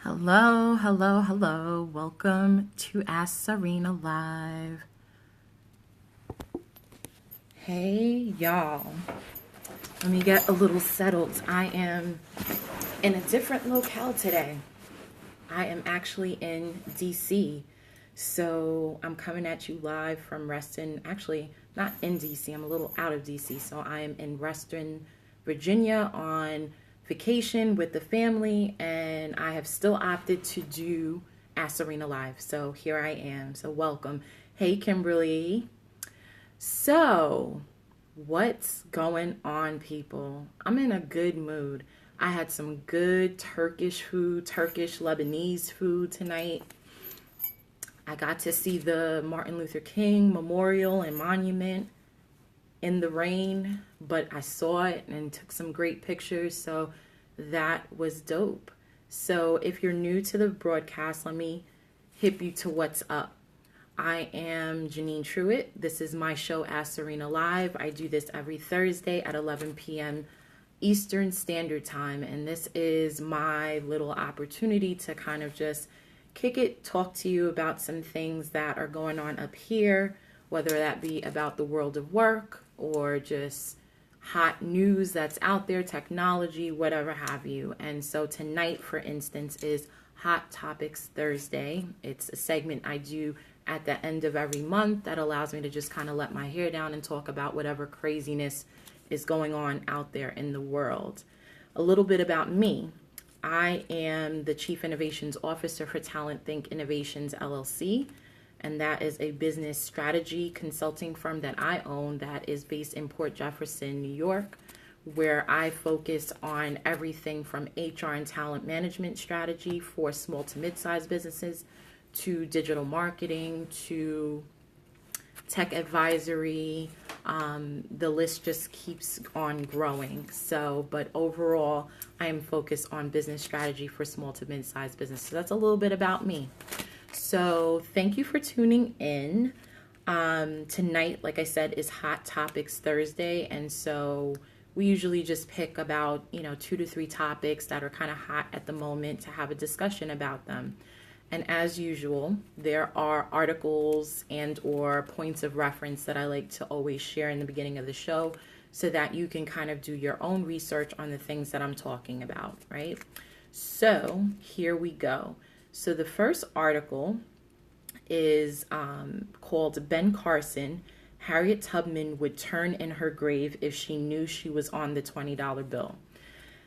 Hello, hello, hello. Welcome to Ask Czarina Live. Hey, y'all. Let me get a little settled. I am in a different locale today. I am actually in DC. So I'm coming at you live from Reston. Actually, not in DC. I'm a little out of DC. So I am in Reston, Virginia on vacation with the family, and I have still opted to do Ask Czarina Live. So here I am. So welcome. Hey, Kimberly. So what's going on, people? I'm in a good mood. I had some good Turkish food, Turkish Lebanese food tonight. I got to see the Martin Luther King Memorial and Monument in the rain, but I saw it and took some great pictures, so that was dope. So if you're new to the broadcast, let me hip you to what's up. I am Janine Truitt. This is my show, Ask Czarina Live. I do this every Thursday at 11 p.m. Eastern Standard Time, and this is my little opportunity to kind of just kick it, talk to you about some things that are going on up here, whether that be about the world of work or just hot news that's out there, technology, whatever have you. And so tonight, for instance, is Hot Topics Thursday. It's a segment I do at the end of every month that allows me to just kind of let my hair down and talk about whatever craziness is going on out there in the world. A little bit about me. I am the Chief Innovations Officer for Talent Think Innovations LLC, and that is a business strategy consulting firm that I own that is based in Port Jefferson, New York, where I focus on everything from HR and talent management strategy for small to mid-sized businesses to digital marketing to tech advisory. The list just keeps on growing. So, but overall, I am focused on business strategy for small to mid-sized businesses. So that's a little bit about me. So thank you for tuning in. Tonight, like I said, is Hot Topics Thursday. And so we usually just pick about, 2 to 3 topics that are kind of hot at the moment to have a discussion about them. And as usual, there are articles and or points of reference that I like to always share in the beginning of the show so that you can kind of do your own research on the things that I'm talking about, right? So here we go. So the first article is called Ben Carson, Harriet Tubman would turn in her grave if she knew she was on the $20 bill.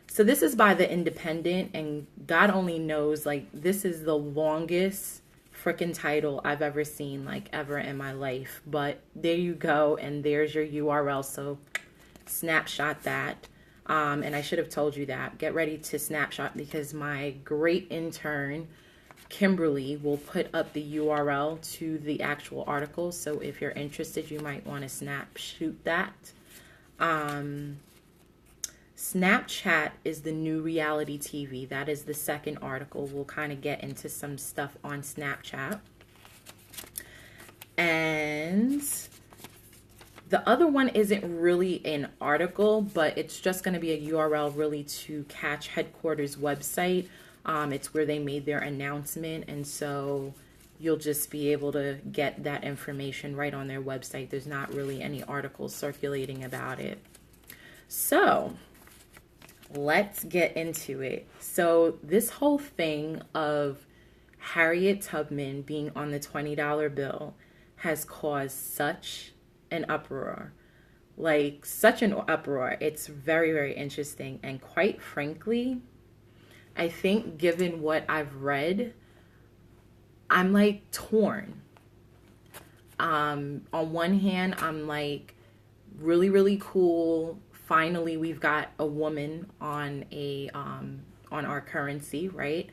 So this is by The Independent, and God only knows, this is the longest freaking title I've ever seen, ever in my life. But there you go, and there's your URL, so snapshot that. And I should have told you that. Get ready to snapshot because my great intern, Kimberly, will put up the URL to the actual article. So if you're interested, you might want to snapshot that. Snapchat is the new reality TV. That is the second article. We'll kind of get into some stuff on Snapchat. And the other one isn't really an article, but it's just going to be a URL really to Catch Headquarters website. It's where they made their announcement, and so you'll just be able to get that information right on their website. There's not really any articles circulating about it. So let's get into it. So this whole thing of Harriet Tubman being on the $20 bill has caused such an uproar. Such an uproar. It's very, very interesting. And quite frankly, I think given what I've read, I'm torn. On one hand, I'm really, really cool. Finally, we've got a woman on on our currency, right?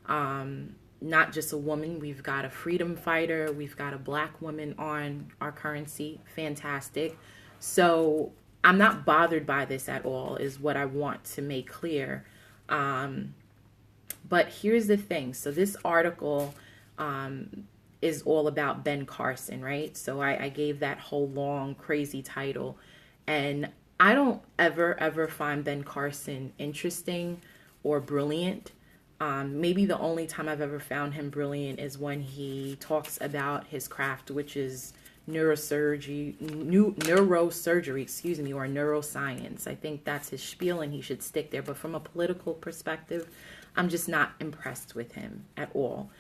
Not just a woman, we've got a freedom fighter, we've got a Black woman on our currency. Fantastic. So I'm not bothered by this at all, is what I want to make clear. But here's the thing. So this article is all about Ben Carson, right? So I gave that whole long, crazy title. And I don't ever find Ben Carson interesting or brilliant. Maybe the only time I've ever found him brilliant is when he talks about his craft, which is neurosurgery, excuse me, or neuroscience. I think that's his spiel and he should stick there. But from a political perspective, I'm just not impressed with him at all.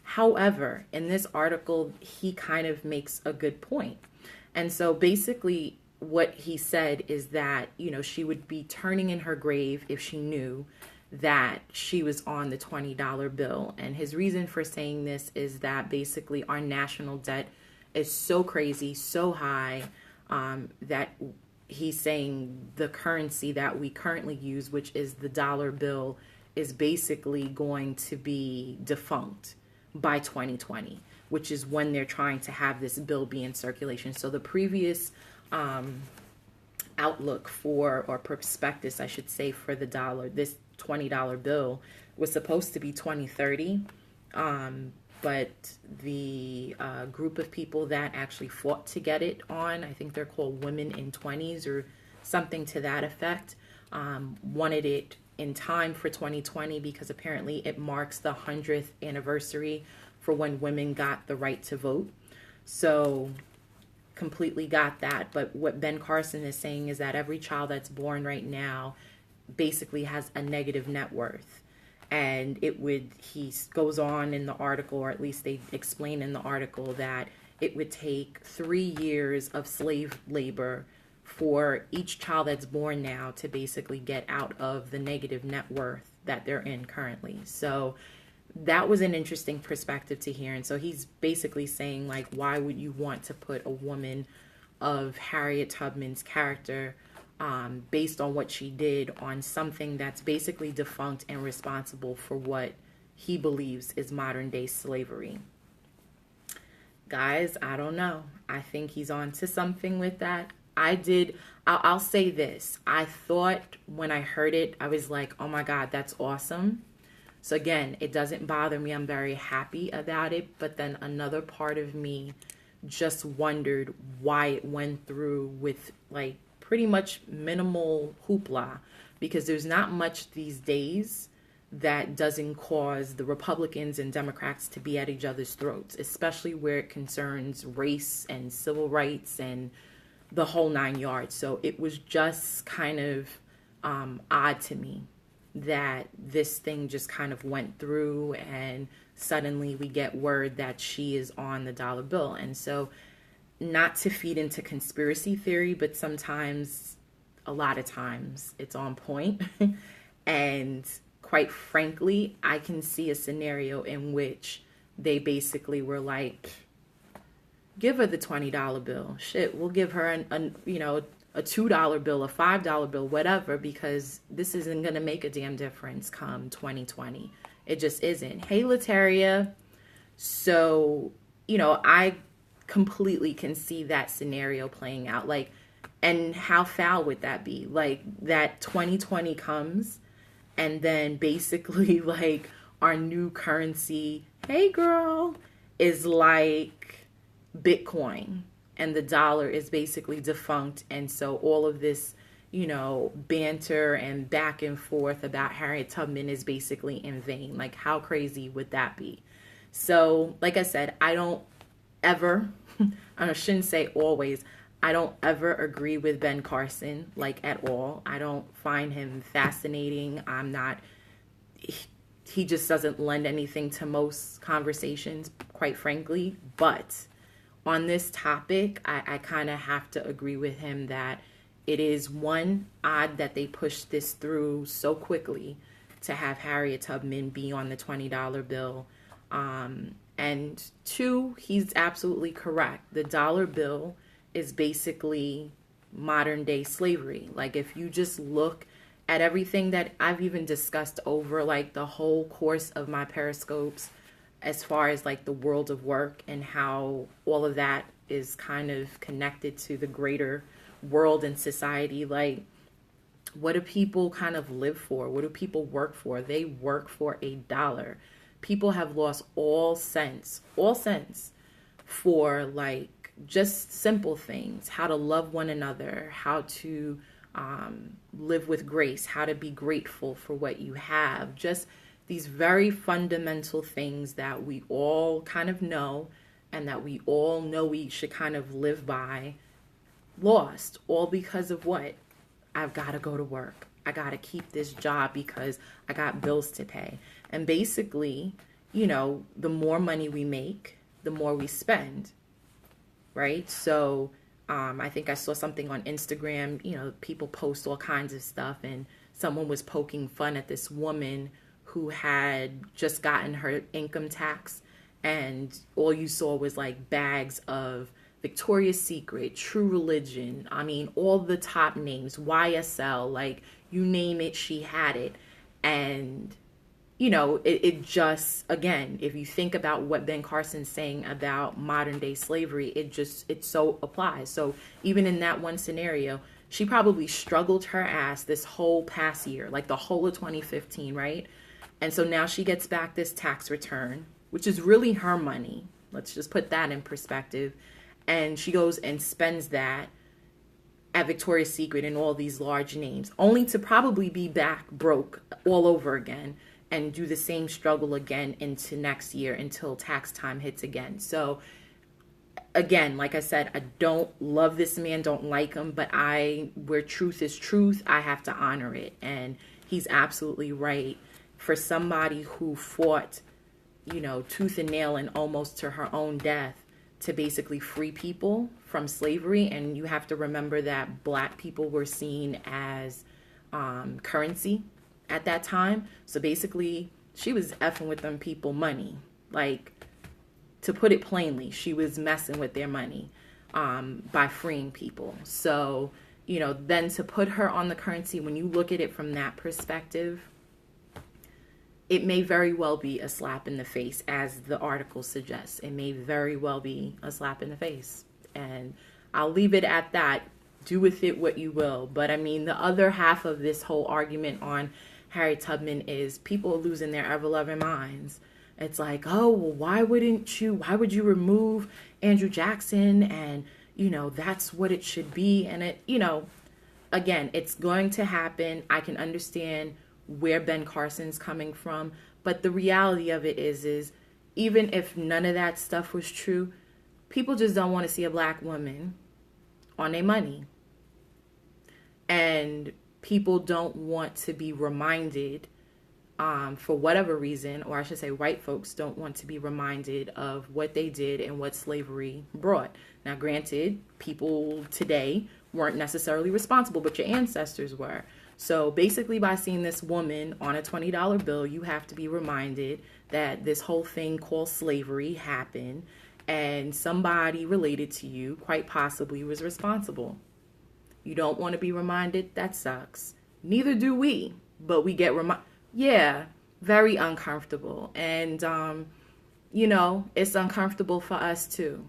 However, in this article, he kind of makes a good point. And so basically what he said is that, she would be turning in her grave if she knew that she was on the $20 bill. And his reason for saying this is that basically our national debt is so crazy, so high, that he's saying the currency that we currently use, which is the dollar bill, is basically going to be defunct by 2020, which is when they're trying to have this bill be in circulation. So the previous outlook for, or prospectus, I should say, for the dollar, this $20 bill was supposed to be 2030. But the group of people that actually fought to get it on, I think they're called Women in 20s or something to that effect, wanted it in time for 2020 because apparently it marks the 100th anniversary for when women got the right to vote. So completely got that. But what Ben Carson is saying is that every child that's born right now basically has a negative net worth. And he goes on in the article, or at least they explain in the article, that it would take 3 years of slave labor for each child that's born now to basically get out of the negative net worth that they're in currently. So that was an interesting perspective to hear. And so he's basically saying, like, why would you want to put a woman of Harriet Tubman's character based on what she did on something that's basically defunct and responsible for what he believes is modern day slavery? Guys, I don't know. I think he's on to something with that. I'll say this. I thought when I heard it, I was like, oh my God, that's awesome. So again, it doesn't bother me. I'm very happy about it. But then another part of me just wondered why it went through with like pretty much minimal hoopla, because there's not much these days that doesn't cause the Republicans and Democrats to be at each other's throats, especially where it concerns race and civil rights and the whole 9 yards. So it was just kind of odd to me that this thing just kind of went through and suddenly we get word that she is on the dollar bill. And so, not to feed into conspiracy theory, but sometimes, a lot of times, it's on point. And quite frankly, I can see a scenario in which they basically were like, give her the $20 bill. Shit, we'll give her a $2 bill, a $5 bill, whatever, because this isn't going to make a damn difference come 2020. It just isn't. Hey, Lateria. So, I completely can see that scenario playing out. Like, and how foul would that be? Like, that 2020 comes and then basically like our new currency, hey girl, is like Bitcoin and the dollar is basically defunct. And so all of this, banter and back and forth about Harriet Tubman is basically in vain. Like, how crazy would that be? So, like I said, I don't ever, I shouldn't say always, I don't ever agree with Ben Carson, like, at all. I don't find him fascinating. He just doesn't lend anything to most conversations, quite frankly. But on this topic, I kind of have to agree with him that it is, one, odd that they pushed this through so quickly to have Harriet Tubman be on the $20 bill. And two, he's absolutely correct. The dollar bill is basically modern day slavery. Like, if you just look at everything that I've even discussed over like the whole course of my Periscopes, as far as like the world of work and how all of that is kind of connected to the greater world and society, like, what do people kind of live for? What do people work for? They work for a dollar. People have lost all sense for like just simple things, how to love one another, how to live with grace, how to be grateful for what you have, just these very fundamental things that we all kind of know and that we all know we should kind of live by, lost, all because of what? I've got to go to work. I got to keep this job because I got bills to pay. And basically, you know, the more money we make, the more we spend, right? So I think I saw something on Instagram, you know, people post all kinds of stuff, and someone was poking fun at this woman who had just gotten her income tax, and all you saw was like bags of Victoria's Secret, True Religion, I mean, all the top names, YSL, like you name it, she had it. And, you know, it just, again, if you think about what Ben Carson's saying about modern day slavery, it so applies. So even in that one scenario, she probably struggled her ass this whole past year, like the whole of 2015, right? And so now she gets back this tax return, which is really her money. Let's just put that in perspective. And she goes and spends that at Victoria's Secret and all these large names, only to probably be back broke all over again and do the same struggle again into next year until tax time hits again. So again, like I said, I don't love this man, don't like him, but where truth is truth, I have to honor it. And he's absolutely right. For somebody who fought, you know, tooth and nail and almost to her own death to basically free people from slavery. And you have to remember that black people were seen as currency at that time. So basically, she was effing with them people money. Like, to put it plainly, she was messing with their money by freeing people. So, you know, then to put her on the currency, when you look at it from that perspective, it may very well be a slap in the face, as the article suggests. It may very well be a slap in the face. And I'll leave it at that. Do with it what you will. But I mean, the other half of this whole argument on Harriet Tubman is people are losing their ever-loving minds. It's like, oh, well, why would you remove Andrew Jackson? And, you know, that's what it should be. And it, you know, again, it's going to happen. I can understand where Ben Carson's coming from, but the reality of it is even if none of that stuff was true, people just don't want to see a black woman on their money. And people don't want to be reminded, for whatever reason, or I should say white folks don't want to be reminded of what they did and what slavery brought. Now, granted, people today weren't necessarily responsible, but your ancestors were. So basically, by seeing this woman on a $20 bill, you have to be reminded that this whole thing called slavery happened and somebody related to you, quite possibly, was responsible. You don't want to be reminded? That sucks. Neither do we, but we get reminded. Yeah, very uncomfortable. And, you know, it's uncomfortable for us too.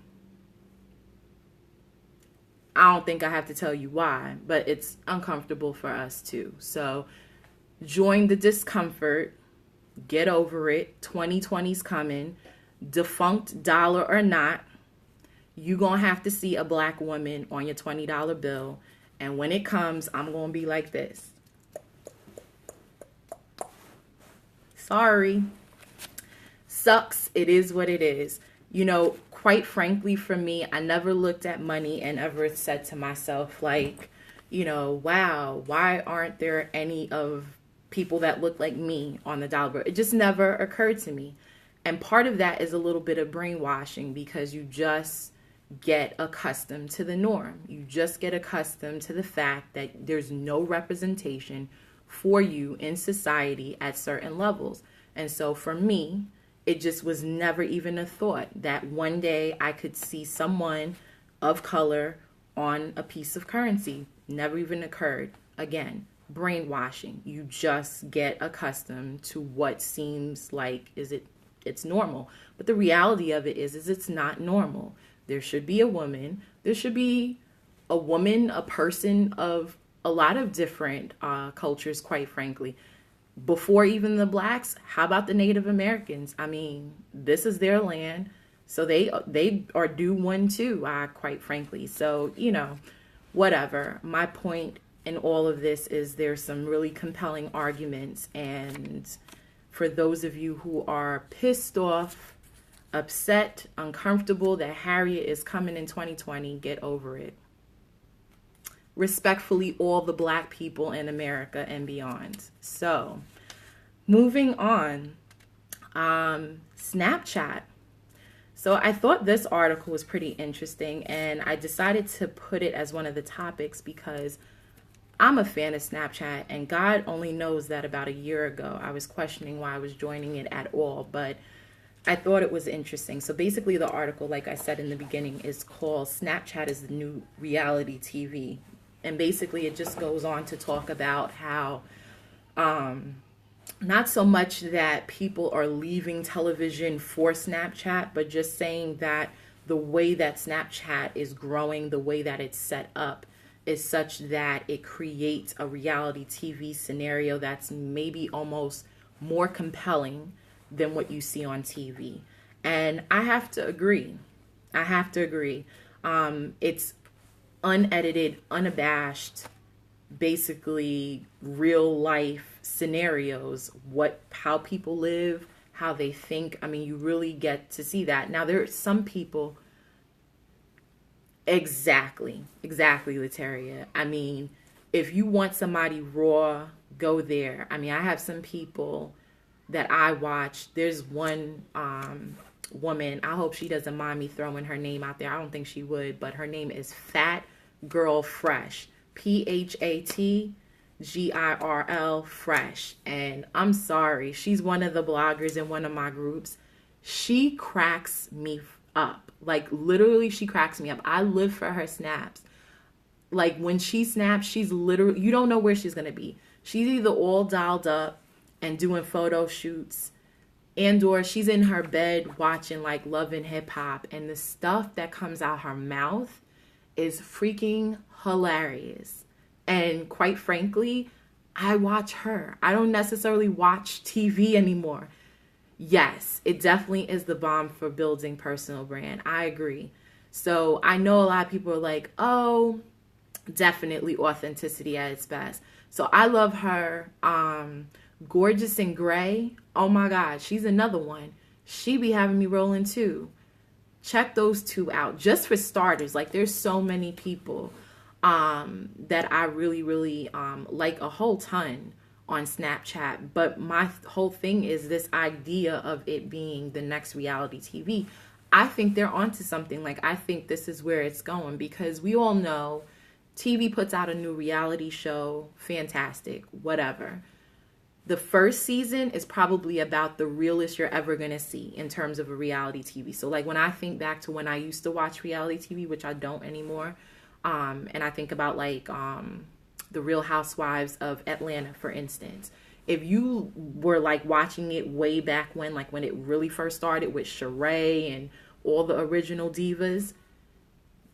I don't think I have to tell you why, but it's uncomfortable for us too. So join the discomfort, get over it. 2020's coming, defunct dollar or not. You're going to have to see a black woman on your $20 bill. And when it comes, I'm going to be like this. Sorry. Sucks. It is what it is. You know, quite frankly, for me, I never looked at money and ever said to myself, like, you know, wow, why aren't there any of people that look like me on the dollar bill? It just never occurred to me. And part of that is a little bit of brainwashing, because you just get accustomed to the norm. You just get accustomed to the fact that there's no representation for you in society at certain levels. And so for me, it just was never even a thought that one day I could see someone of color on a piece of currency. Never even occurred. Again, brainwashing. You just get accustomed to what seems like it's normal. But the reality of it is it's not normal. There should be a woman. There should be a woman, a person of a lot of different cultures, quite frankly. Before even the blacks, how about the Native Americans? I mean, this is their land, so they are due one too, quite frankly. So, you know, whatever. My point in all of this is there's some really compelling arguments, and for those of you who are pissed off, upset, uncomfortable that Harriet is coming in 2020, get over it. Respectfully, all the Black people in America and beyond. So, moving on, Snapchat. So I thought this article was pretty interesting, and I decided to put it as one of the topics because I'm a fan of Snapchat, and God only knows that about a year ago I was questioning why I was joining it at all, but I thought it was interesting. So basically the article, like I said in the beginning, is called Snapchat is the New Reality TV. And basically it just goes on to talk about how not so much that people are leaving television for Snapchat, but just saying that the way that Snapchat is growing, the way that it's set up is such that it creates a reality TV scenario that's maybe almost more compelling than what you see on TV. And I have to agree. It's unedited, unabashed, basically real life scenarios, how people live, how they think. I mean, you really get to see that. Now, there are some people, exactly, Lataria. I mean, if you want somebody raw, go there. I mean, I have some people that I watch. There's one woman, I hope she doesn't mind me throwing her name out there. I don't think she would, but her name is Fat Girl Fresh. PHATGIRL Fresh. And I'm sorry, she's one of the bloggers in one of my groups. She cracks me up. Like, literally, she cracks me up. I live for her snaps. Like, when she snaps, she's literally, you don't know where she's gonna be. She's either all dialed up and doing photo shoots, and or she's in her bed watching like Love and Hip Hop, and the stuff that comes out her mouth is freaking hilarious. And quite frankly, I watch her. I don't necessarily watch TV anymore. Yes, it definitely is the bomb for building personal brand. I agree. So I know a lot of people are like, oh, definitely authenticity at its best. So I love her. Gorgeous in Gray. Oh my God, she's another one. She be having me rolling too. Check those two out. Just for starters, like there's so many people that I really like a whole ton on Snapchat. But my whole thing is this idea of it being the next reality TV. I think they're onto something. Like, I think this is where it's going, because we all know TV puts out a new reality show, fantastic, whatever. The first season is probably about the realest you're ever going to see in terms of a reality TV. So like when I think back to when I used to watch reality TV, which I don't anymore, and I think about like the Real Housewives of Atlanta, for instance. If you were like watching it way back when, like when it really first started with Sheree and all the original divas,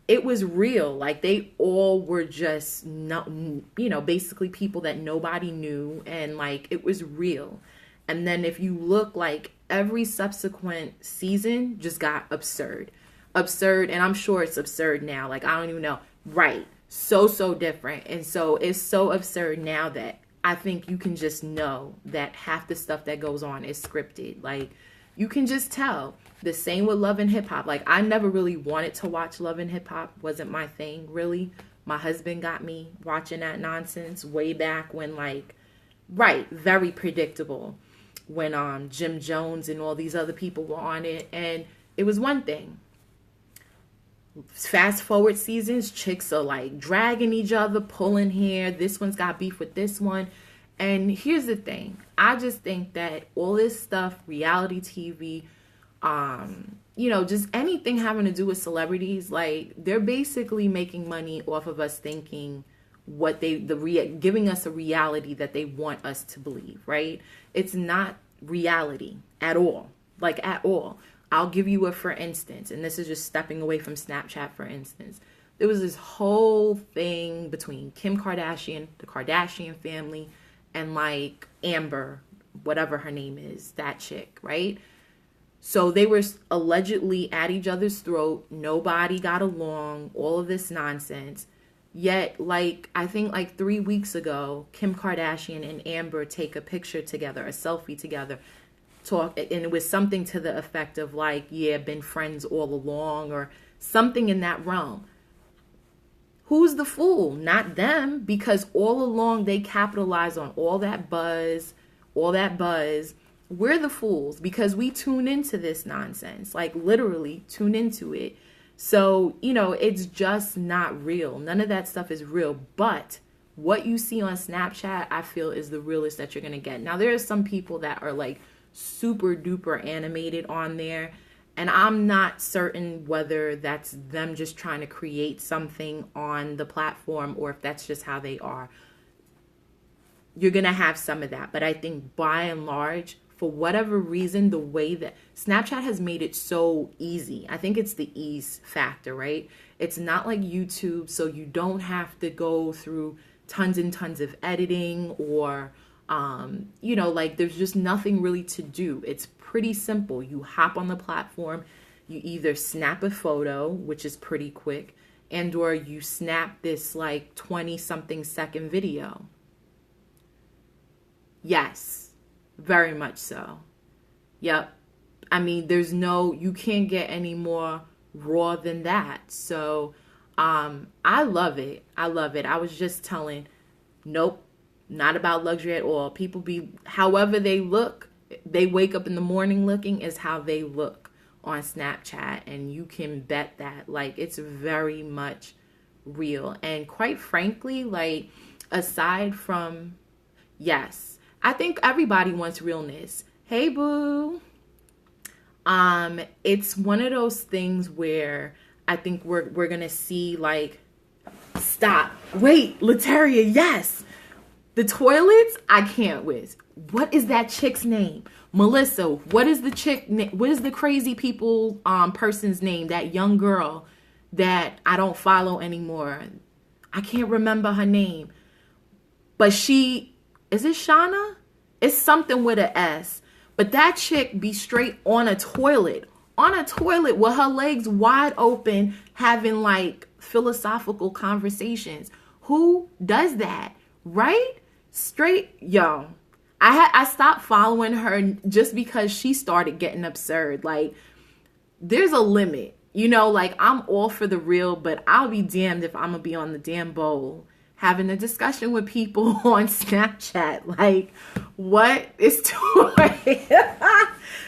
it was real. Like they all were just not, basically people that nobody knew, and like it was real. And then if you look, like every subsequent season just got absurd, and I'm sure it's absurd now. Like I don't even know. Right. So different. And so it's so absurd now that I think you can just know that half the stuff that goes on is scripted. Like you can just tell. The same with Love and Hip Hop. Like I never really wanted to watch Love and Hip Hop. Wasn't my thing, really. My husband got me watching that nonsense way back when, like, right, very predictable. When Jim Jones and all these other people were on it. And it was one thing. Fast forward seasons, chicks are like dragging each other, pulling hair. This one's got beef with this one. And here's the thing. I just think that all this stuff, reality TV, just anything having to do with celebrities, like they're basically making money off of us thinking giving us a reality that they want us to believe, right? It's not reality at all, like at all. I'll give you for instance, and this is just stepping away from Snapchat, for instance. There was this whole thing between Kim Kardashian, the Kardashian family, and like Amber, whatever her name is, that chick, right? So they were allegedly at each other's throat. Nobody got along, all of this nonsense. Yet, like, I think like 3 weeks ago, Kim Kardashian and Amber take a picture together, a selfie together, talk, and it was something to the effect of like, yeah, been friends all along, or something in that realm. Who's the fool? Not them, because all along they capitalize on all that buzz, all that buzz. We're the fools because we tune into this nonsense, like literally tune into it. So, you know, it's just not real. None of that stuff is real. But what you see on Snapchat, I feel, is the realest that you're going to get. Now, there are some people that are like super duper animated on there. And I'm not certain whether that's them just trying to create something on the platform or if that's just how they are. You're going to have some of that. But I think by and large, for whatever reason, the way that Snapchat has made it so easy. I think it's the ease factor, right? It's not like YouTube, so you don't have to go through tons and tons of editing or, you know, like there's just nothing really to do. It's pretty simple. You hop on the platform, you either snap a photo, which is pretty quick, and or you snap this like 20 something second video. Yes, very much so. Yep. I mean, you can't get any more raw than that. So, I love it. I love it. I was just telling, nope, not about luxury at all. People however they look, they wake up in the morning looking is how they look on Snapchat. And you can bet that, like, it's very much real. And quite frankly, like, aside from, yes, I think everybody wants realness. Hey, boo. It's one of those things where I think we're gonna see, like, stop. Wait, Lataria, yes. The toilets, I can't with. What is that chick's name? Melissa, what is the crazy people person's name? That young girl that I don't follow anymore. I can't remember her name. But is it Shauna? It's something with an S. But that chick be straight on a toilet with her legs wide open, having like philosophical conversations. Who does that? Right? Straight, yo. I stopped following her just because she started getting absurd. Like, there's a limit. You know, like, I'm all for the real, but I'll be damned if I'm going to be on the damn bowl having a discussion with people on Snapchat. Like, what is too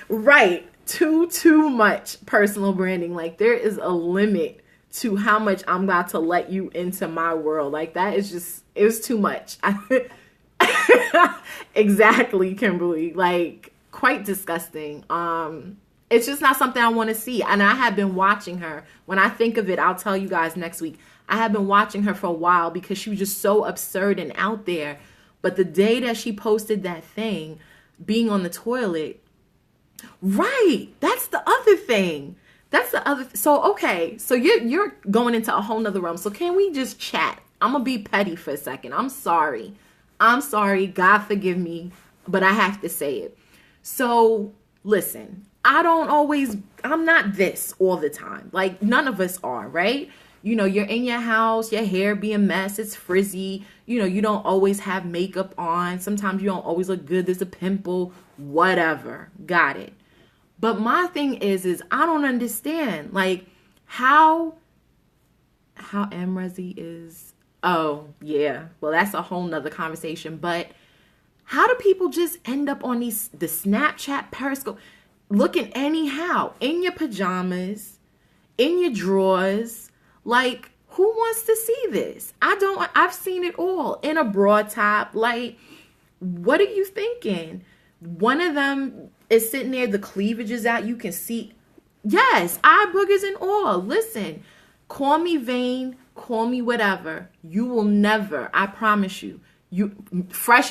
right? Too much personal branding. Like, there is a limit to how much I'm about to let you into my world. Like, that is just, it was too much. Exactly, Kimberly. Like, quite disgusting. It's just not something I want to see. And I have been watching her. When I think of it, I'll tell you guys next week. I have been watching her for a while because she was just so absurd and out there. But the day that she posted that thing, being on the toilet, right, that's the other thing. So, okay, so you're going into a whole nother realm. So can we just chat? I'm going to be petty for a second. I'm sorry. God forgive me, but I have to say it. So listen, I'm not this all the time. Like, none of us are, right? You know, you're in your house, your hair be a mess, it's frizzy. You know, you don't always have makeup on. Sometimes you don't always look good. There's a pimple, whatever. Got it. But my thing is I don't understand, like, how MRezzy is. Oh, yeah. Well, that's a whole nother conversation. But how do people just end up on the Snapchat Periscope looking anyhow, in your pajamas, in your drawers? Like, who wants to see this? I've seen it all in a bra top. Like, what are you thinking? One of them is sitting there, the cleavage is out. You can see, yes, eye boogers and all. Listen, call me vain, call me whatever. You will never, I promise you,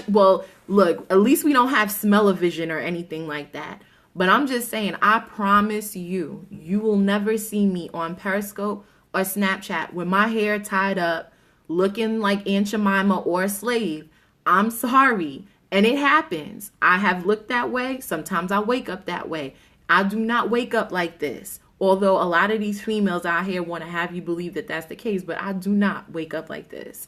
well, look, at least we don't have smell-o-vision or anything like that. But I'm just saying, I promise you, you will never see me on Periscope or Snapchat with my hair tied up, looking like Aunt Jemima or a slave. I'm sorry. And it happens. I have looked that way. Sometimes I wake up that way. I do not wake up like this Although a lot of these females out here want to have you believe that that's the case, but I do not wake up like this.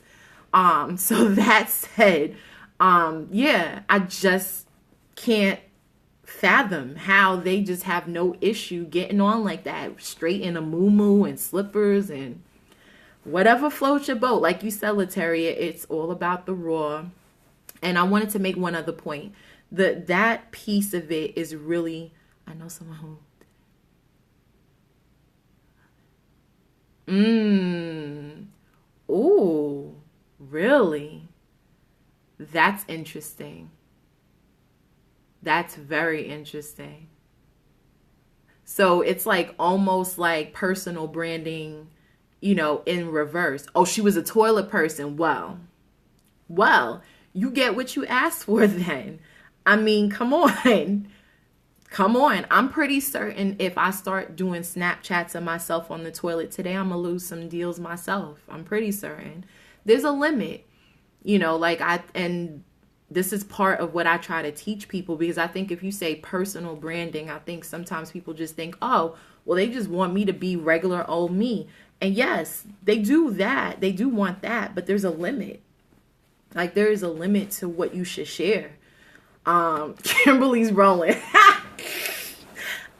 So that said, yeah, I just can't fathom how they just have no issue getting on like that, straight in a muumuu and slippers and whatever floats your boat. Like you said, Lataria, it's all about the raw. And I wanted to make one other point. That piece of it is really, I know someone who, ooh, really? That's interesting. That's very interesting. So it's like almost like personal branding, in reverse. Oh, she was a toilet person. Well, you get what you asked for then. I mean, come on. Come on. I'm pretty certain if I start doing Snapchats of myself on the toilet today, I'm going to lose some deals myself. I'm pretty certain. There's a limit, and this is part of what I try to teach people, because I think if you say personal branding, I think sometimes people just think, oh, well, they just want me to be regular old me. And yes, they do that. They do want that, but there's a limit. Like, there is a limit to what you should share. Kimberly's rolling.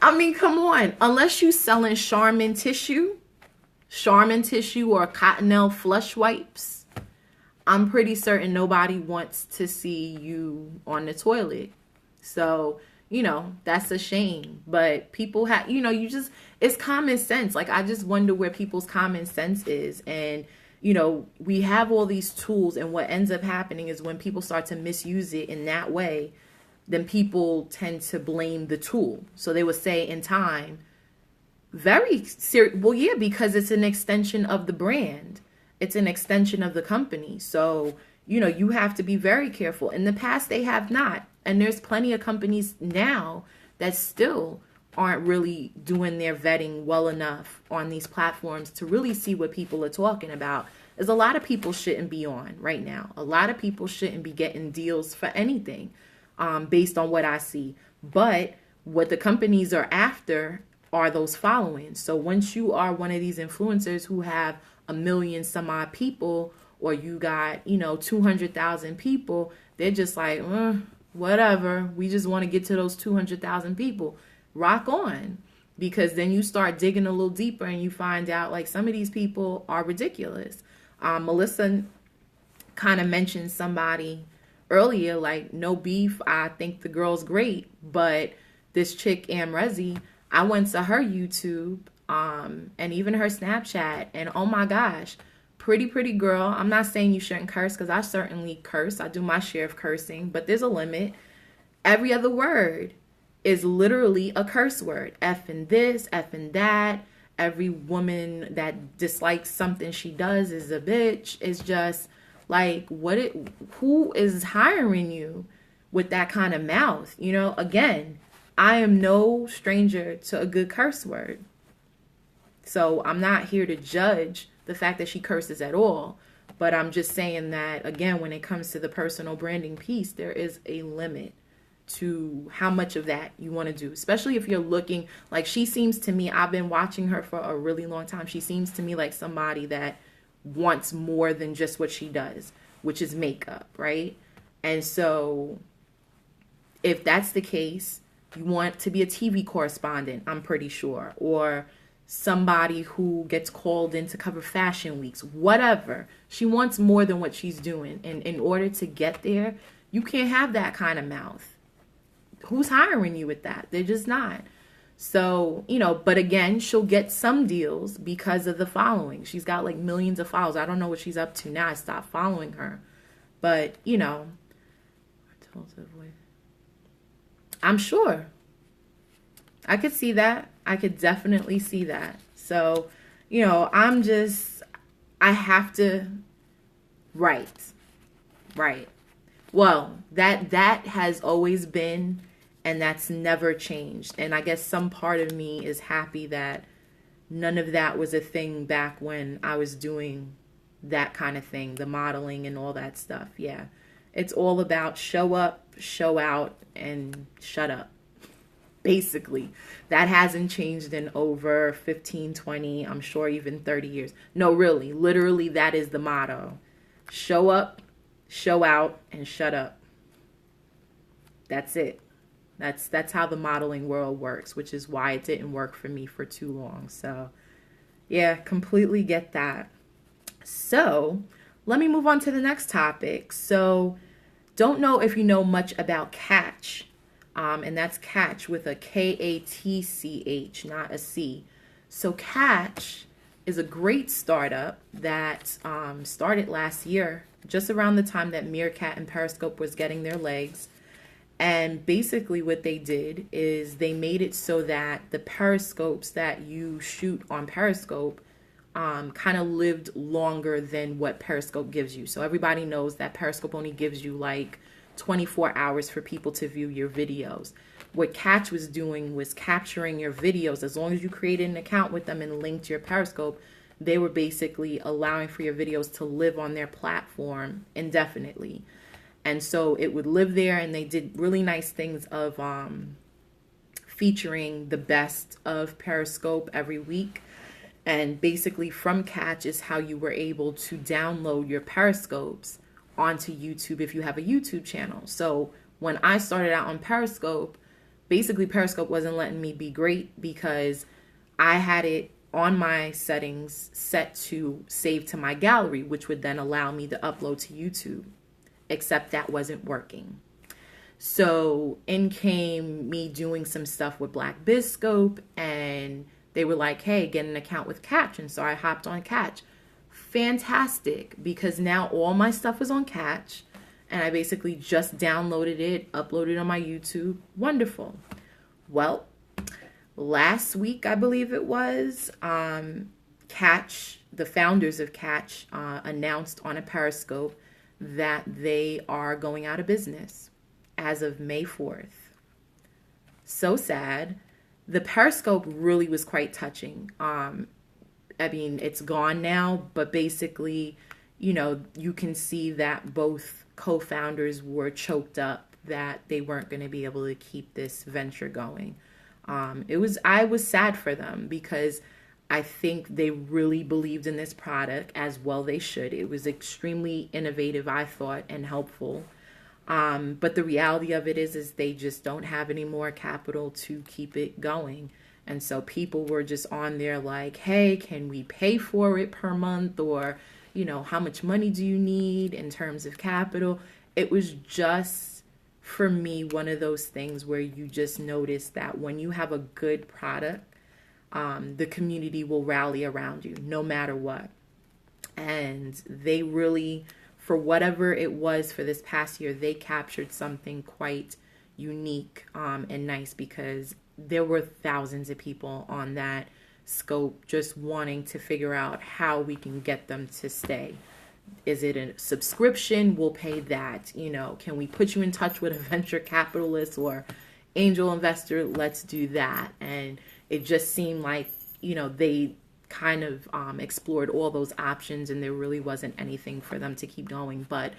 I mean, come on. Unless you selling Charmin tissue or Cottonelle flush wipes, I'm pretty certain nobody wants to see you on the toilet. So, that's a shame. But people have, it's common sense. Like, I just wonder where people's common sense is. And, we have all these tools, and what ends up happening is when people start to misuse it in that way, then people tend to blame the tool. So they would say in time, well, yeah, because it's an extension of the brand. It's an extension of the company. So, you have to be very careful. In the past, they have not. And there's plenty of companies now that still aren't really doing their vetting well enough on these platforms to really see what people are talking about. There's a lot of people shouldn't be on right now. A lot of people shouldn't be getting deals for anything, based on what I see. But what the companies are after are those followings. So once you are one of these influencers who have 1 million some odd people, or you got, 200,000 people, they're just like, whatever. We just want to get to those 200,000 people. Rock on. Because then you start digging a little deeper and you find out like some of these people are ridiculous. Melissa kind of mentioned somebody earlier, like, no beef. I think the girl's great. But this chick, Amrezi, I went to her YouTube, and even her Snapchat, and oh my gosh, pretty girl. I'm not saying you shouldn't curse, because I certainly curse. I do my share of cursing, but there's a limit. Every other word is literally a curse word. Effing this, effing that. Every woman that dislikes something she does is a bitch. It's just like, who is hiring you with that kind of mouth? Again, I am no stranger to a good curse word. So I'm not here to judge the fact that she curses at all. But I'm just saying that, again, when it comes to the personal branding piece, there is a limit to how much of that you want to do, especially if you're looking like she seems to me. I've been watching her for a really long time. She seems to me like somebody that wants more than just what she does, which is makeup, right? And so if that's the case, you want to be a TV correspondent, I'm pretty sure, or somebody who gets called in to cover fashion weeks, whatever. She wants more than what she's doing. And in order to get there, you can't have that kind of mouth. Who's hiring you with that? They're just not. So, but again, she'll get some deals because of the following. She's got like millions of followers. I don't know what she's up to now. I stopped following her. But, I'm sure. I could see that. I could definitely see that. So, I have to, right. Well, that has always been, and that's never changed. And I guess some part of me is happy that none of that was a thing back when I was doing that kind of thing, the modeling and all that stuff. Yeah. It's all about show up, show out, and shut up. basically. That hasn't changed in over 15, 20, I'm sure even 30 years. No, really, literally, that is the motto. Show up, show out, and shut up. That's it. That's how the modeling world works, which is why it didn't work for me for too long. So, yeah, completely get that. So, let me move on to the next topic. So, don't know if you know much about Catch, and that's Catch with a Katch, not a C. So, Catch is a great startup that started last year, just around the time that Meerkat and Periscope was getting their legs. And basically what they did is they made it so that the periscopes that you shoot on Periscope kind of lived longer than what Periscope gives you. So everybody knows that Periscope only gives you like 24 hours for people to view your videos. What Catch was doing was capturing your videos. As long as you created an account with them and linked your Periscope, they were basically allowing for your videos to live on their platform indefinitely. And so it would live there, and they did really nice things of featuring the best of Periscope every week. And basically from Catch is how you were able to download your Periscopes onto YouTube if you have a YouTube channel. So when I started out on Periscope, basically Periscope wasn't letting me be great because I had it on my settings set to save to my gallery, which would then allow me to upload to YouTube. Except that wasn't working. So in came me doing some stuff with Black Biscope, and they were like, hey, get an account with Catch. And so I hopped on Catch. Fantastic, because now all my stuff is on Catch, and I basically just downloaded it, uploaded it on my YouTube. Wonderful. Well, last week, I believe it was, Catch, the founders of Catch, announced on a Periscope that they are going out of business as of May 4th. So sad. The Periscope really was quite touching. I mean, it's gone now, but basically, you know, you can see that both co-founders were choked up that they weren't going to be able to keep this venture going. I was sad for them because I think they really believed in this product, as well they should. It was extremely innovative, I thought, and helpful. But the reality of it is they just don't have any more capital to keep it going. And so people were just on there like, hey, can we pay for it per month? Or, you know, how much money do you need in terms of capital? It was just, for me, one of those things where you just notice that when you have a good product, the community will rally around you no matter what. And they really, for whatever it was for this past year, they captured something quite unique and nice, because there were thousands of people on that scope just wanting to figure out how we can get them to stay. Is it a subscription? We'll pay that. You know, can we put you in touch with a venture capitalist or angel investor? Let's do that. And it just seemed like, you know, they kind of explored all those options, and there really wasn't anything for them to keep going. But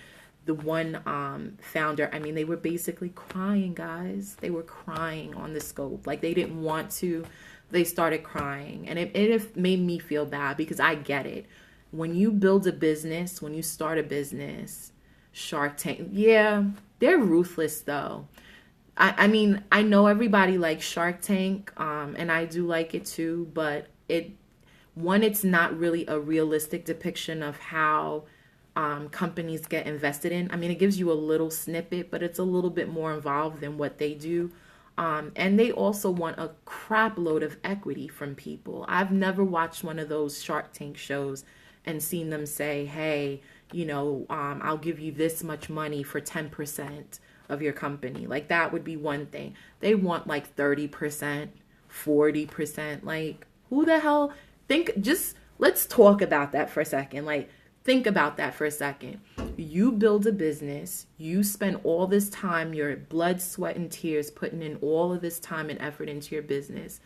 the one founder, I mean, they were basically crying, guys. They were crying on the scope. Like, they didn't want to. They started crying. And it made me feel bad, because I get it. When you build a business, when you start a business, Shark Tank, yeah, they're ruthless, though. I mean, I know everybody likes Shark Tank, and I do like it too, but it's not really a realistic depiction of how companies get invested in. I mean, it gives you a little snippet, but it's a little bit more involved than what they do. And they also want a crap load of equity from people. I've never watched one of those Shark Tank shows and seen them say, hey, you know, I'll give you this much money for 10% of your company. Like, that would be one thing. They want like 30%, 40%. Like, who the hell let's talk about that for a second. Like, think about that for a second. You build a business, you spend all this time, your blood, sweat, and tears, putting in all of this time and effort into your business.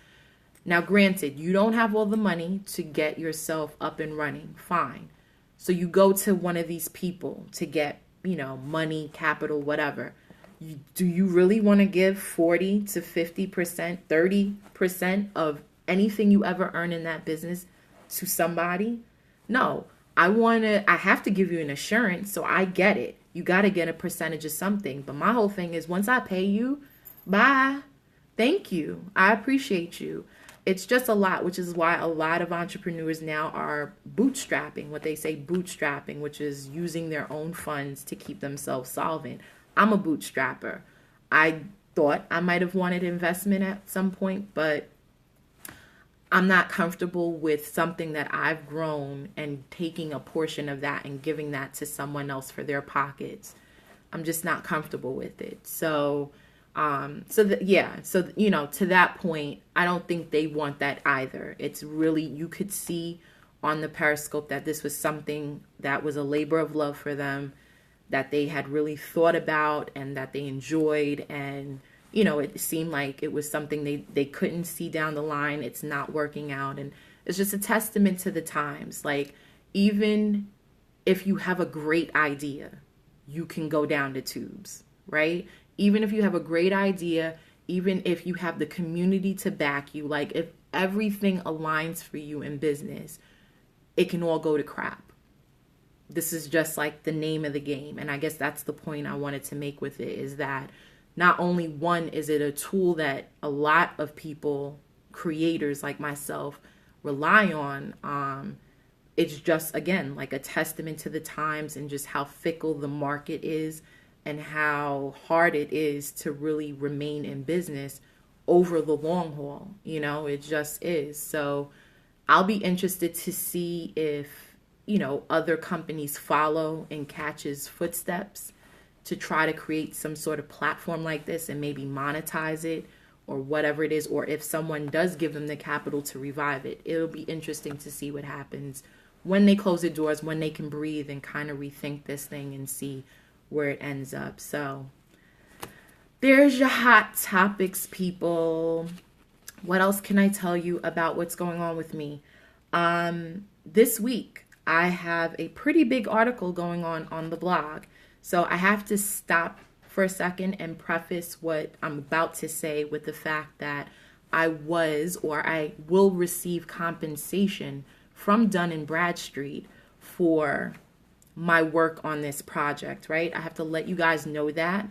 Now, granted, you don't have all the money to get yourself up and running. Fine. So you go to one of these people to get, you know, money, capital, whatever. Do you really want to give 40 to 50%, 30% of anything you ever earn in that business to somebody? No, I have to give you an assurance. So I get it. You got to get a percentage of something. But my whole thing is once I pay you, bye. Thank you. I appreciate you. It's just a lot, which is why a lot of entrepreneurs now are bootstrapping, what they say bootstrapping, which is using their own funds to keep themselves solvent. I'm a bootstrapper. I thought I might have wanted investment at some point, but I'm not comfortable with something that I've grown and taking a portion of that and giving that to someone else for their pockets. I'm just not comfortable with it. So to that point, I don't think they want that either. It's really, you could see on the Periscope that this was something that was a labor of love for them, that they had really thought about and that they enjoyed. And, it seemed like it was something they couldn't see down the line. It's not working out. And it's just a testament to the times. Like, even if you have a great idea, you can go down the tubes, right? Even if you have a great idea, even if you have the community to back you, like if everything aligns for you in business, it can all go to crap. This is just like the name of the game. And I guess that's the point I wanted to make with it, is that not only one, is it a tool that a lot of people, creators like myself, rely on, it's just, again, like a testament to the times and just how fickle the market is and how hard it is to really remain in business over the long haul. It just is. So I'll be interested to see if, other companies follow in Catch's footsteps to try to create some sort of platform like this and maybe monetize it or whatever it is, or if someone does give them the capital to revive it. It'll be interesting to see what happens when they close the doors, when they can breathe and kind of rethink this thing and see where it ends up. So there's your hot topics, people. What else can I tell you about what's going on with me? This week, I have a pretty big article going on the blog. So I have to stop for a second and preface what I'm about to say with the fact that I will receive compensation from Dun & Bradstreet for my work on this project, right? I have to let you guys know that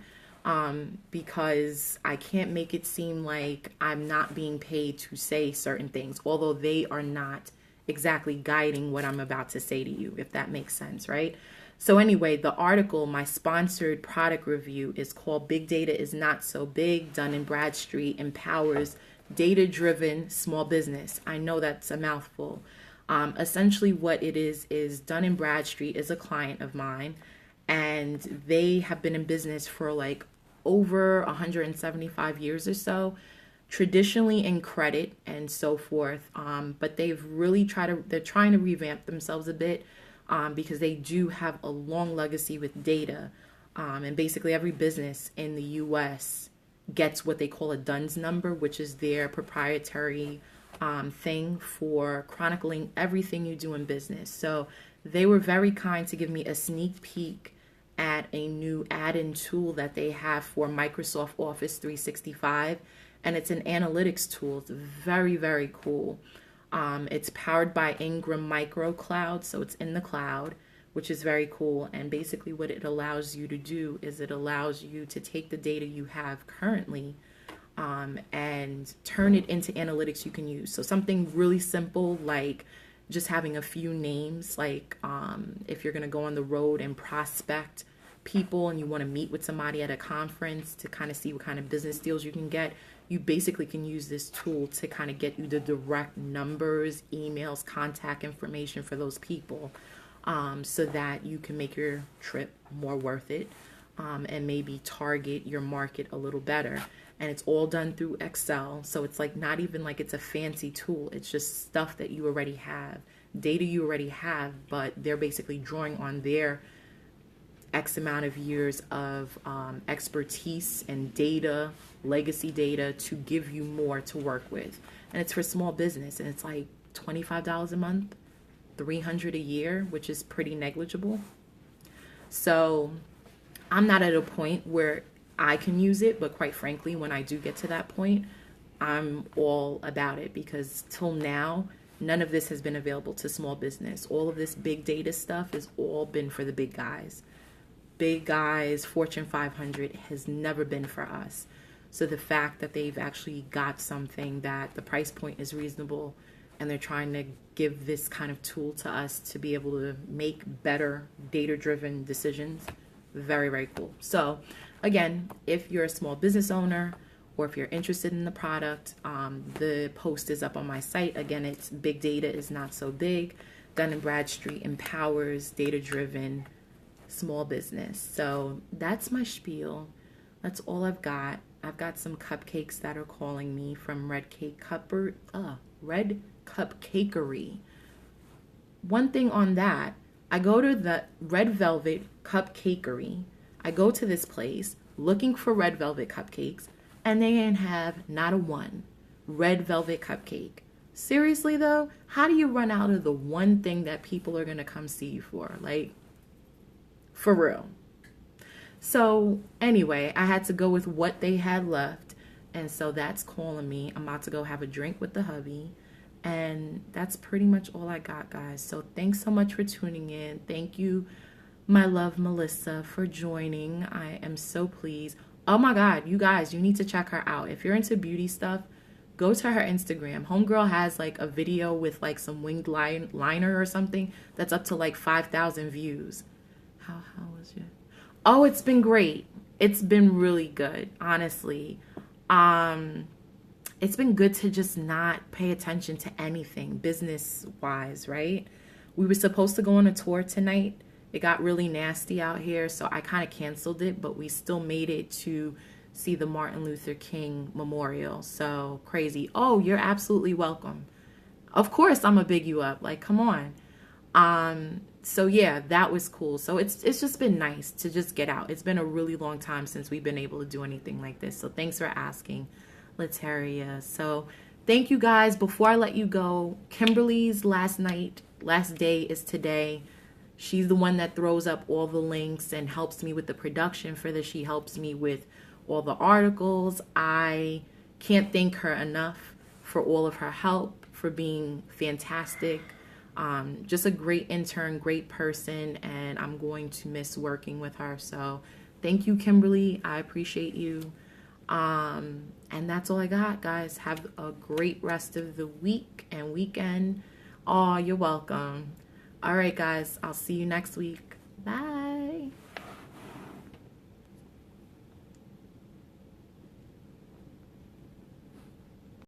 because I can't make it seem like I'm not being paid to say certain things, although they are not exactly guiding what I'm about to say to you, if that makes sense, right? So anyway, the article, my sponsored product review, is called Big Data is Not So Big. Dun & Bradstreet empowers data-driven small business. I know that's a mouthful. Essentially what it is Dun & Bradstreet is a client of mine, and they have been in business for like over 175 years or so, traditionally in credit and so forth. But they're trying to revamp themselves a bit because they do have a long legacy with data. And basically every business in the US gets what they call a DUNS number, which is their proprietary thing for chronicling everything you do in business. So they were very kind to give me a sneak peek at a new add-in tool that they have for Microsoft Office 365. And it's an analytics tool. It's very, very cool. It's powered by Ingram Micro Cloud, so it's in the cloud, which is very cool. And basically what it allows you to do is it allows you to take the data you have currently and turn it into analytics you can use. So something really simple like just having a few names, like if you're going to go on the road and prospect people and you want to meet with somebody at a conference to kind of see what kind of business deals you can get, you basically can use this tool to kind of get you the direct numbers, emails, contact information for those people so that you can make your trip more worth it and maybe target your market a little better. And it's all done through Excel. So it's like not even like it's a fancy tool. It's just stuff that you already have, data you already have, but they're basically drawing on their X amount of years of expertise and data, legacy data, to give you more to work with. And it's for small business, and it's like $25 a month, $300 a year, which is pretty negligible. So I'm not at a point where I can use it, but quite frankly, when I do get to that point, I'm all about it, because till now, none of this has been available to small business. All of this big data stuff has all been for the big guys. Big guys, Fortune 500 has never been for us. So the fact that they've actually got something that the price point is reasonable, and they're trying to give this kind of tool to us to be able to make better data-driven decisions, very, very cool. So again, if you're a small business owner, or if you're interested in the product, the post is up on my site. Again, it's Big Data is Not So Big. Dun & Bradstreet empowers data-driven small business. So that's my spiel. That's all I've got. I've got some cupcakes that are calling me from Red Cupcakery. One thing on that, I go to the Red Velvet Cupcakery. I go to this place looking for red velvet cupcakes, and they didn't have not a one red velvet cupcake. Seriously though, how do you run out of the one thing that people are gonna come see you for? Like, for real. So anyway, I had to go with what they had left, and so that's calling me. I'm about to go have a drink with the hubby, and that's pretty much all I got, guys. So thanks so much for tuning in. Thank you, my love Melissa, for joining. I am so pleased. Oh my God, you guys, you need to check her out. If you're into beauty stuff, go to her Instagram. Homegirl has like a video with like some winged liner or something that's up to like 5,000 views. How was it? Oh, it's been great. It's been really good, honestly. It's been good to just not pay attention to anything business-wise, right? We were supposed to go on a tour tonight. It got really nasty out here, so I kind of canceled it, but we still made it to see the Martin Luther King Memorial. So crazy. Oh, you're absolutely welcome. Of course, I'm gonna big you up. Like, come on. So yeah, that was cool. So it's just been nice to just get out. It's been a really long time since we've been able to do anything like this. So thanks for asking, Lataria. So thank you guys. Before I let you go, Kimberly's last day is today. She's the one that throws up all the links and helps me with the production for this. She helps me with all the articles. I can't thank her enough for all of her help, for being fantastic. Just a great intern, great person, and I'm going to miss working with her. So thank you, Kimberly. I appreciate you. And that's all I got, guys. Have a great rest of the week and weekend. Oh, you're welcome. All right, guys. I'll see you next week. Bye.